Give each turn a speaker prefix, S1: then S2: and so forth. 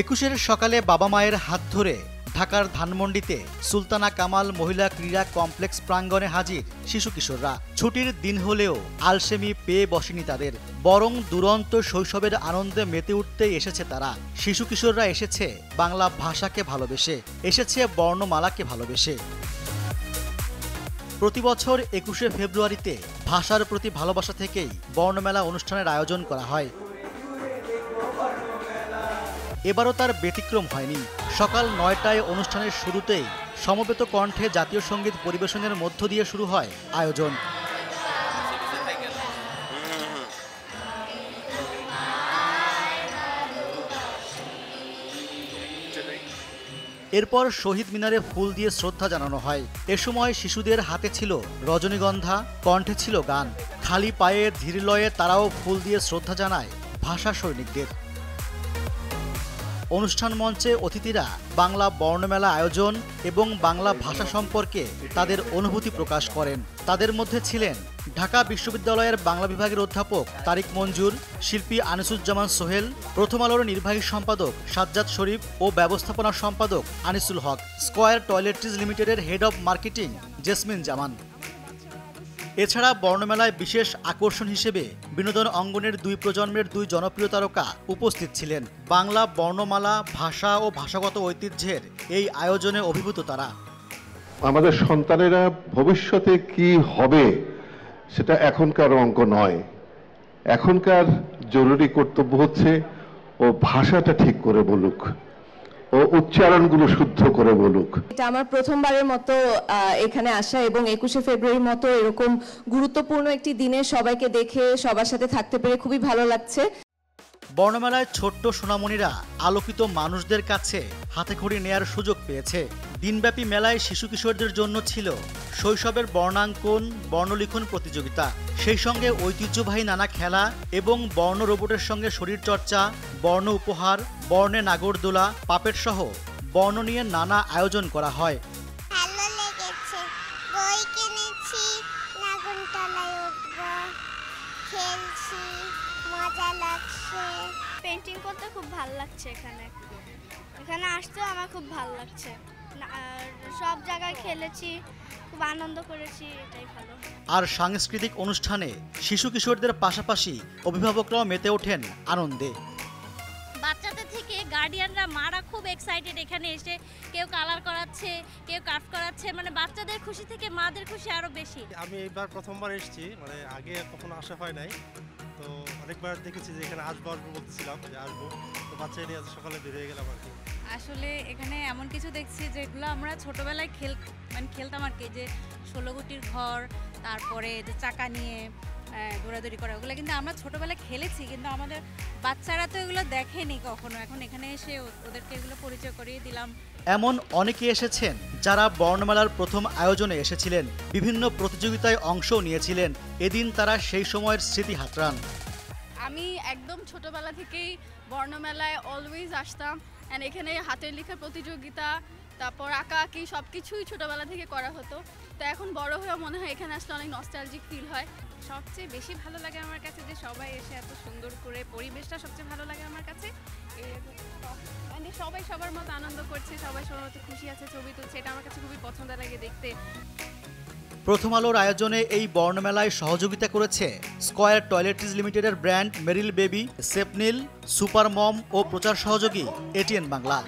S1: একুশের সকালে বাবা মায়ের হাত ধরে ঢাকার ধানমন্ডিতে সুলতানা কামাল মহিলা ক্রীড়া কমপ্লেক্স প্রাঙ্গণে হাজির শিশু কিশোররা। ছুটির দিন হলেও আলসেমি পেয়ে বসেনি তাদের, বরং দুরন্ত শৈশবের আনন্দে মেতে উঠতেই এসেছে তারা। শিশু কিশোররা এসেছে বাংলা ভাষাকে ভালোবেসে, এসেছে বর্ণমালাকে ভালোবেসে। প্রতি বছর ২১শে ফেব্রুয়ারিতে ভাষার প্রতি ভালোবাসা থেকেই বর্ণমেলা অনুষ্ঠানের আয়োজন করা হয়। এবারও তার ব্যতিক্রম হয়নি। সকাল ৯টায় অনুষ্ঠানের শুরুতেই সমবেত কণ্ঠে জাতীয় সঙ্গীত পরিবেশনের মধ্য দিয়ে শুরু হয় আয়োজন। এরপর শহীদ মিনারে ফুল দিয়ে শ্রদ্ধা জানানো হয়। এ সময় শিশুদের হাতে ছিল রজনীগন্ধা, কণ্ঠে ছিল গান। খালি পায়ে ধীর লয়ে তারাও ফুল দিয়ে শ্রদ্ধা জানায় ভাষা সৈনিকদের। অনুষ্ঠান মঞ্চে অতিথিরা বাংলা বর্ণমেলা আয়োজন এবং বাংলা ভাষা সম্পর্কে তাদের অনুভূতি প্রকাশ করেন। তাদের মধ্যে ছিলেন ঢাকা বিশ্ববিদ্যালয়ের বাংলা বিভাগের অধ্যাপক তারিক মঞ্জুর, শিল্পী আনিসুজ্জামান সোহেল, প্রথম আলোর নির্বাহী সম্পাদক সাজ্জাদ শরীফ ও ব্যবস্থাপনা সম্পাদক আনিসুল হক, স্কয়ার টয়লেট্রিজ লিমিটেডের হেড অব মার্কেটিং জেসমিন জামান। এছাড়া বর্ণমেলায় বিশেষ আকর্ষণ হিসেবে বিনোদন অঙ্গনের দুই প্রজন্মের দুই জনপ্রিয় তারকা উপস্থিত ছিলেন। বাংলা বর্ণমালা, ভাষা ও ভাষাগত ঐতিহ্যের এই আয়োজনে অভিভূত তারা।
S2: আমাদের সন্তানেরা ভবিষ্যতে কি হবে সেটা এখনকার অঙ্ক নয়। এখনকার জরুরি কর্তব্য হচ্ছে ও ভাষাটা ঠিক করে বলুক, ও উচ্চারণগুলো শুদ্ধ করে বলুক।
S3: এটা আমার প্রথমবারের মতো এখানে আসা এবং ২১শে ফেব্রুয়ারির মতো এরকম গুরুত্বপূর্ণ একটি দিনে সবাইকে দেখে সবার সাথে থাকতে পেরে খুবই ভালো লাগছে।
S1: বর্ণমেলায় ছোট্ট সোনামণিরা আলোকিত মানুষদের কাছে হাতেখড়ি নেয়ার সুযোগ পেয়েছে। দিনব্যাপী মেলায় শিশু কিশোরদের জন্য ছিল শৈশবের বর্ণাঙ্কন, বর্ণলিখন প্রতিযোগিতা, সেই সঙ্গে ঐতিহ্যবাহী নানা খেলা এবং বর্ণ রোবটের সঙ্গে শরীরচর্চা, বর্ণ উপহার, বর্ণে নাগরদোলা, পাপেট সহ বর্ণ নিয়ে নানা আয়োজন করা হয়।
S4: ভালো লেগেছে, বই কিনেছি, নাগরদোলায় উঠব, খেলছি, মজা লাগছে। পেন্টিং করতে খুব ভালো লাগছে। এখানে আসতেও আমার খুব ভালো লাগছে। আর সব জায়গায় খেলেছি, খুব আনন্দ করেছি, এটাই ভালো।
S1: আর সাংস্কৃতিক অনুষ্ঠানে শিশু কিশোরদের পাশাপাশি অভিভাবকরাও মেতে ওঠেন আনন্দে।
S5: বাচ্চাদের থেকে গার্ডিয়ানরা, মারা খুব এক্সাইটেড এখানে এসে। কেউ কালার করাচ্ছে, কেউ কাট করাচ্ছে, মানে বাচ্চাদের খুশি থেকে মাদের খুশি আরো বেশি।
S6: আমি এইবার প্রথমবার এসেছি, মানে আগে কখনো আসা হয় নাই, তো অনেকবার দেখেছি যে এখানে আসবো বলতেছিলাম যে আসবো, তো বাচ্চা নিয়ে আজ সকালে বের হয়ে গেলাম আর কি।
S5: আসলে এখানে এমন কিছু দেখছি যেগুলো আমরা ছোটবেলায় খেলতাম আর কি, যে 16 গুটির ঘর, তারপরে যে চাকা নিয়ে দৌড়াদৌড়ি করা, ওগুলো কিন্তু আমরা ছোটবেলায় খেলেছি, কিন্তু আমাদের বাচ্চারা তো এগুলো দেখেনি কখনো। এখন এখানে এসে ওদেরকে এগুলো পরিচয় করিয়ে দিলাম।
S1: এমন অনেকে এসেছেন যারা বর্ণমেলার প্রথম আয়োজনে এসেছিলেন, বিভিন্ন প্রতিযোগিতায় অংশও নিয়েছিলেন। এদিন তারা সেই সময়ের স্মৃতি হাতড়ান।
S7: আমি একদম ছোটবেলা থেকেই বর্ণমেলায় অলওয়েজ আসতাম, অ্যান্ড এখানে হাতের লেখার প্রতিযোগিতা, তারপর আঁকাআঁকি সব কিছুই ছোটোবেলা থেকে করা হতো। তো এখন বড় হয়ে মনে হয় এখানে আসলে অনেক নস্টালজিক ফিল হয়।
S8: সবচেয়ে বেশি ভালো লাগে আমার কাছে যে সবাই এসে এত সুন্দর করে, পরিবেশটা সবচেয়ে ভালো লাগে আমার কাছে। মানে সবাই সবার মতো আনন্দ করছে, সবাই সবার মতো খুশি আছে, ছবি তুলছে, এটা আমার কাছে খুবই পছন্দ লাগে দেখতে।
S1: প্রথম আলোর আয়োজনে এই বর্ণমেলায় সহযোগিতা করেছে স্কয়ার টয়লেট্রিজ লিমিটেডের ব্র্যান্ড মেরিল বেবি, সেপনিল, সুপার মম ও প্রচার সহযোগী এটিএন বাংলা।